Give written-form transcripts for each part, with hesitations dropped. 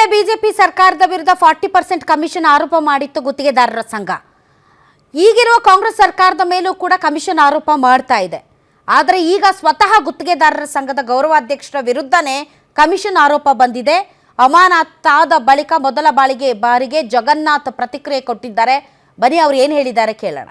ಹಿಂದೆ ಬಿಜೆಪಿ ಸರ್ಕಾರದ ವಿರುದ್ಧ 40% ಕಮಿಷನ್ ಆರೋಪ ಮಾಡಿತ್ತು ಗುತ್ತಿಗೆದಾರರ ಸಂಘ. ಈಗಿರುವ ಕಾಂಗ್ರೆಸ್ ಸರ್ಕಾರದ ಮೇಲೂ ಕೂಡ ಕಮಿಷನ್ ಆರೋಪ ಮಾಡ್ತಾ ಇದೆ. ಆದರೆ ಈಗ ಸ್ವತಃ ಗುತ್ತಿಗೆದಾರರ ಸಂಘದ ಗೌರವಾಧ್ಯಕ್ಷರ ವಿರುದ್ಧನೇ ಕಮಿಷನ್ ಆರೋಪ ಬಂದಿದೆ. ಅಮಾನತಾದ ಬಳಿಕ ಮೊದಲ ಬಾರಿಗೆ ಜಗನ್ನಾಥ್ ಪ್ರತಿಕ್ರಿಯೆ ಕೊಟ್ಟಿದ್ದಾರೆ. ಬನ್ನಿ ಅವರು ಏನು ಹೇಳಿದ್ದಾರೆ ಕೇಳೋಣ.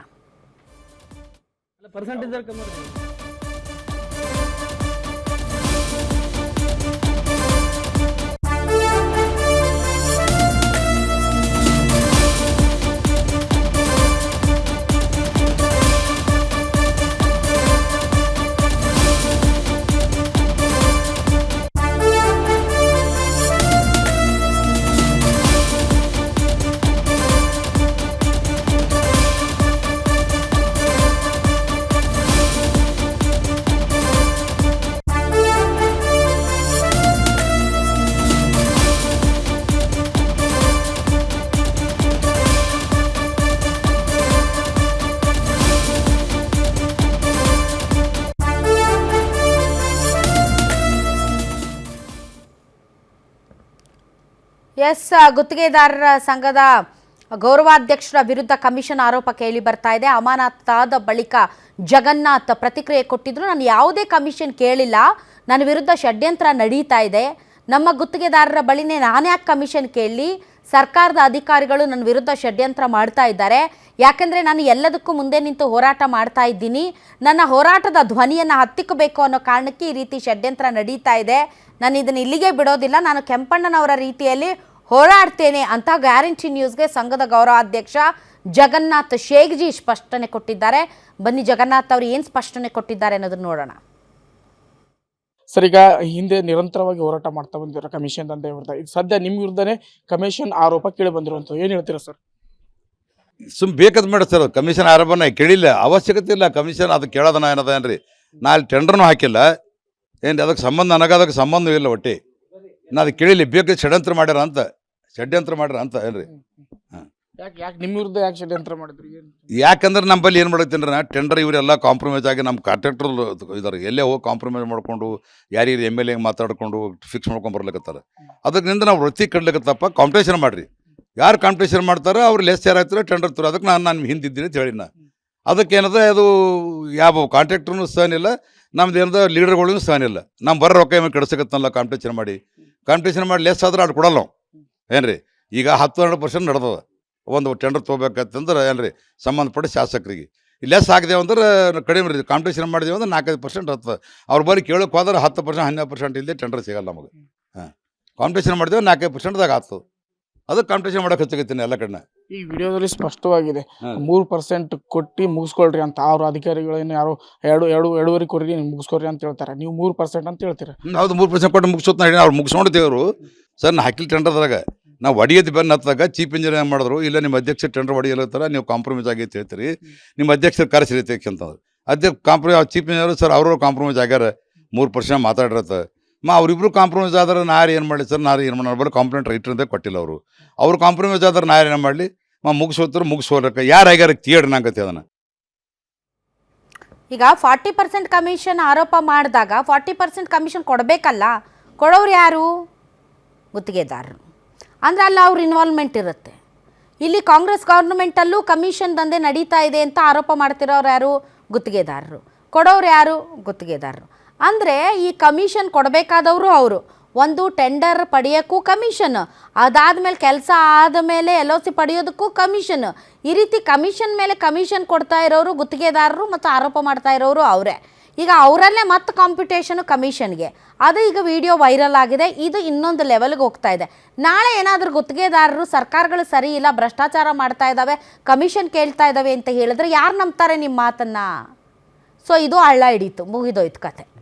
ಗುತ್ತಿಗೆದಾರರ ಸಂಘದ ಗೌರವಾಧ್ಯಕ್ಷರ ವಿರುದ್ಧ ಕಮಿಷನ್ ಆರೋಪ ಕೇಳಿ ಬರ್ತಾ ಇದೆ. ಅಮಾನತಾದ ಬಳಿಕ ಜಗನ್ನಾಥ್ ಪ್ರತಿಕ್ರಿಯೆ ಕೊಟ್ಟಿದ್ರು. ನಾನು ಯಾವುದೇ ಕಮಿಷನ್ ಕೇಳಿಲ್ಲ, ನನ್ನ ವಿರುದ್ಧ ಷಡ್ಯಂತ್ರ ನಡೀತಾ ಇದೆ. ನಮ್ಮ ಗುತ್ತಿಗೆದಾರರ ಬಳಿನೇ ನಾನ್ಯಾಕೆ ಕಮಿಷನ್ ಕೇಳಲಿ? ಸರ್ಕಾರದ ಅಧಿಕಾರಿಗಳು ನನ್ನ ವಿರುದ್ಧ ಷಡ್ಯಂತ್ರ ಮಾಡ್ತಾ ಇದ್ದಾರೆ. ಯಾಕೆಂದರೆ ನಾನು ಎಲ್ಲದಕ್ಕೂ ಮುಂದೆ ನಿಂತು ಹೋರಾಟ ಮಾಡ್ತಾ ಇದ್ದೀನಿ. ನನ್ನ ಹೋರಾಟದ ಧ್ವನಿಯನ್ನು ಹತ್ತಿಕ್ಕಬೇಕು ಅನ್ನೋ ಕಾರಣಕ್ಕೆ ಈ ರೀತಿ ಷಡ್ಯಂತ್ರ ನಡೀತಾ ಇದೆ. ನಾನು ಇದನ್ನು ಇಲ್ಲಿಗೆ ಬಿಡೋದಿಲ್ಲ, ನಾನು ಕೆಂಪಣ್ಣನವರ ರೀತಿಯಲ್ಲಿ ಹೋರಾಡ್ತೇನೆ ಅಂತ ಗ್ಯಾರಂಟಿ ನ್ಯೂಸ್ಗೆ ಸಂಘದ ಗೌರವಾಧ್ಯಕ್ಷ ಜಗನ್ನಾಥ್ ಶೇಖ್ಜಿ ಸ್ಪಷ್ಟನೆ ಕೊಟ್ಟಿದ್ದಾರೆ. ಬನ್ನಿ ಜಗನ್ನಾಥ್ ಅವರು ಏನು ಸ್ಪಷ್ಟನೆ ಕೊಟ್ಟಿದ್ದಾರೆ ಅನ್ನೋದನ್ನ ನೋಡೋಣ. ಸರ್, ಈಗ ಹಿಂದೆ ನಿರಂತರವಾಗಿ ಹೋರಾಟ ಮಾಡ್ತಾ ಬಂದಿರೋ ಕಮಿಷನ್ ದಂಧೆ ವಿರುದ್ಧ ಈಗ ಸದ್ಯ ನಿಮ್ಮ ವಿರುದ್ಧನೇ ಕಮಿಷನ್ ಆರೋಪ ಕೇಳಿ ಬಂದಿರುವಂಥದ್ದು, ಏನು ಹೇಳ್ತೀರಾ ಸರ್? ಬೇಕಾದ್ ಮಾಡಿ ಸರ್, ಕಮಿಷನ್ ಆರೋಪನ ಕೇಳಿಲ್ಲ, ಅವಶ್ಯಕತೆ ಇಲ್ಲ. ಕಮಿಷನ್ ಅದು ಕೇಳೋದನ ಏನದೇನ್ರಿ, ನಾ ಅಲ್ಲಿ ಟೆಂಡರ್ನೂ ಹಾಕಿಲ್ಲ, ಏನು ಅದಕ್ಕೆ ಸಂಬಂಧ ನನಗೆ ಸಂಬಂಧ ಇಲ್ಲ. ಒಟ್ಟಿ ನಾ ಅದು ಕೇಳಿಲ್ಲ. ಬೇಕು ಷಡ್ಯಂತ್ರ ಮಾಡ್ಯಾರ ಅಂತ ಏನ್ರಿ? ಯಾಕೆ ನಿಮ್ಮ ವಿರುದ್ಧ ಯಾಕೆ ಷಡ್ಯಂತ್ರ ಮಾಡಿದ್ರಿ? ಯಾಕಂದ್ರೆ ನಮ್ಮಲ್ಲಿ ಏನು ಮಾಡತ್ತೀನಿ ನಾ ಟೆಂಡರ್ ಇವರೆಲ್ಲ ಕಾಂಪ್ರಮೈಸ್ ಆಗಿ ನಮ್ಮ ಕಾಂಟ್ರಾಕ್ಟರ್ ಇದಾರೆ, ಎಲ್ಲೇ ಹೋಗಿ ಕಾಂಪ್ರಮೈಸ್ ಮಾಡ್ಕೊಂಡು ಯಾರಿಗೆ MLA ಮಾತಾಡ್ಕೊಂಡು ಫಿಕ್ಸ್ ಮಾಡ್ಕೊಂಡು ಬರ್ಲಿಕ್ಕತ್ತಾರ. ಅದಕ್ಕಿಂತ ನಾವು ವೃತ್ತಿ ಕಡ್ಲಿಕ್ಕತ್ತಪ್ಪ, ಕಾಂಪಿಟೇಷನ್ ಮಾಡಿರಿ. ಯಾರು ಕಾಂಪಿಟೇಷನ್ ಮಾಡ್ತಾರೋ ಅವ್ರು ಲೆಸ್ ಯಾರು ಆಗ್ತಾರೆ ಟೆಂಡರ್ ತರೋ. ಅದಕ್ಕೆ ನಾನು ಹಿಂದಿದ್ದೀನಿ ಅಂತ ಹೇಳಿ ಅದಕ್ಕೇನದ ಅದು ಯಾವ ಕಾಂಟ್ರಾಕ್ಟ್ರೂ ಸಹನಿಲ್ಲ, ನಮ್ದು ಏನದ ಲೀಡರ್ಗಳಿಗೂ ಸಹನಿಲ್ಲ. ನಮ್ಮ ಬರೋ ರೊಕ್ಕ ಏಮೇ ಕೆಡಿಸಕತ್ತಲ್ಲ ಕಾಂಪಿಟೇಷನ್ ಮಾಡಿ ಲೆಸ್ ಆದ್ರೆ ಅದು ಕೊಡಲ್ಲ ನಾವು ಏನ್ರಿ. ಈಗ 10-12% ನಡೆದದ ಒಂದು ಟೆಂಡರ್ ತೊಗೋಬೇಕಂತಂದ್ರೆ ಏನ್ರಿ ಸಂಬಂಧಪಟ್ಟ ಶಾಸಕರಿಗೆ. ಲೆಸ್ ಆಗಿದೆವು ಅಂದ್ರೆ ಕಡಿಮೆ ರೀ, ಕಾಂಪಿಟೇಷನ್ ಮಾಡಿದೆವು ಅಂದ್ರೆ 4-5% ಹತ್ತದ. ಅವ್ರ ಬರೀ ಕೇಳೋಕೆ ಹೋದ್ರೆ 10% 12% ಇಲ್ಲದೆ ಟೆಂಡರ್ ಸಿಗಲ್ಲ ನಮಗೆ. ಕಾಂಪಿಟೇಷನ್ ಮಾಡಿದೆವು 4-5%ದಾಗ ಆಗ್ತದೆ. ಅದಕ್ಕೆ ಕಾಂಪಿಟೇಷನ್ ಮಾಡೋಕೆ ಹಚ್ಚಕತ್ತೀನಿ ಎಲ್ಲ ಕಡೆ. ಈ ವಿಡಿಯೋದಲ್ಲಿ ಸ್ಪಷ್ಟವಾಗಿದೆ 3% ಕೊಟ್ಟು ಮುಗಿಸ್ಕೊಳ್ರಿ ಅಂತ. ಅವ್ರ ಅಧಿಕಾರಿಗಳೇನು ಯಾರು 2.5 ಕೊಡ್ರಿ ಮುಗಿಸ್ಕೊಡ್ರಿ ಅಂತ ಹೇಳ್ತಾರೆ, ನೀವು 3% ಅಂತ ಹೇಳ್ತೀರಾ? ಹೌದು, 3% ಕೊಟ್ಟು ಮುಗಿಸೋತ್ ಅವ್ರು ಮುಗಿಸ್ಕೊಂಡಿದ್ದೇವರು ಸರ್. ನಾ ಹಾಕಿಲ್ ಟೆಂಡರ್ದಾಗ ನಾವು ಒಡಿಯೋದು ಬೆನ್ನ ಹತ್ತಾಗ ಚೀಫ್ ಇಂಜಿನಿಯರ್ ಏನು ಮಾಡಿದ್ರು, ಇಲ್ಲ ನಿಮ್ಮ ಅಧ್ಯಕ್ಷ ಟೆಂಡರ್ ಒಡಿಯಲ್ಲತ್ತಾರ, ನೀವು ಕಾಂಪ್ರಮೈಸ್ ಆಗೈತೆ ಹೇಳ್ತೀರಿ, ನಿಮ್ಮ ಅಧ್ಯಕ್ಷರು ಕರೆಸಿರೈತೆ ಅಂತಂದ್ರೆ ಚೀಫ್ ಇಂಜಿನಿಯರ್ ಸರ್ ಅವರು ಕಾಂಪ್ರಮೈಸ್ ಆಗ್ಯಾರ 3% ಮಾತಾಡಿರತ್ತೆ. ಅವರಿಬ್ರು ಕಾಂಪ್ರಮೈಸ್ ಆದ್ರೆ ನಾರು ಏನು ಮಾಡಲಿ ಸರ್? ಏನು ಮಾಡಿ ಕಂಪ್ಲೇಂಟ್ ರೈಟರ್ ಅಂತ ಕೊಟ್ಟಿಲ್ಲ ಅವ್ರು ಕಾಂಪ್ರಮೈಸ್ ಆದ್ರೆ ನಾರು ಏನು ಮಾಡಲಿ? ಮುಗಿಸೋರಕ್ಕೆ ಯಾರು ಆಗ್ಯಾರ ತಿಯೇಡ್ರಿ ನಂಗತ್ತೆ ಅದನ್ನು. ಈಗ 40% ಕಮಿಷನ್ ಆರೋಪ ಮಾಡಿದಾಗ 40% ಕಮಿಷನ್ ಕೊಡಬೇಕಲ್ಲ, ಕೊಡೋರು ಯಾರು? ಗುತ್ತಿಗೆದಾರರು. ಅಂದರೆ ಅಲ್ಲ ಅವ್ರ ಇನ್ವಾಲ್ವ್ಮೆಂಟ್ ಇರುತ್ತೆ. ಇಲ್ಲಿ ಕಾಂಗ್ರೆಸ್ ಗೌರ್ಮೆಂಟಲ್ಲೂ ಕಮಿಷನ್ ದಂಧೆ ನಡೀತಾ ಇದೆ ಅಂತ ಆರೋಪ ಮಾಡ್ತಿರೋರು ಯಾರು? ಗುತ್ತಿಗೆದಾರರು. ಕೊಡೋರು ಯಾರು? ಗುತ್ತಿಗೆದಾರರು. ಅಂದರೆ ಈ ಕಮಿಷನ್ ಕೊಡಬೇಕಾದವರು ಅವರು. ಒಂದು ಟೆಂಡರ್ ಪಡೆಯೋಕ್ಕೂ ಕಮಿಷನ್, ಅದಾದಮೇಲೆ ಕೆಲಸ ಆದಮೇಲೆ LOC ಪಡೆಯೋದಕ್ಕೂ ಕಮಿಷನ್. ಈ ರೀತಿ ಕಮಿಷನ್ ಮೇಲೆ ಕಮಿಷನ್ ಕೊಡ್ತಾ ಇರೋರು ಗುತ್ತಿಗೆದಾರರು ಮತ್ತು ಆರೋಪ ಮಾಡ್ತಾ ಇರೋರು ಅವರೇ. ಈಗ ಅವರಲ್ಲೇ ಮತ್ತೆ ಕಾಂಪಿಟೇಷನು ಕಮಿಷನ್ಗೆ. ಅದು ಈಗ ವಿಡಿಯೋ ವೈರಲ್ ಆಗಿದೆ. ಇದು ಇನ್ನೊಂದು ಲೆವೆಲ್ಗೆ ಹೋಗ್ತಾ ಇದೆ. ನಾಳೆ ಏನಾದರೂ ಗುತ್ತಿಗೆದಾರರು ಸರ್ಕಾರಗಳು ಸರಿ ಇಲ್ಲ, ಭ್ರಷ್ಟಾಚಾರ ಮಾಡ್ತಾ ಇದ್ದಾವೆ, ಕಮಿಷನ್ ಕೇಳ್ತಾ ಇದ್ದಾವೆ ಅಂತ ಹೇಳಿದ್ರೆ ಯಾರು ನಂಬ್ತಾರೆ ನಿಮ್ಮ ಮಾತನ್ನು? ಸೊ ಇದು ಹಳ್ಳ ಹಿಡೀತು, ಮುಗಿದೋಯ್ತು ಕತೆ.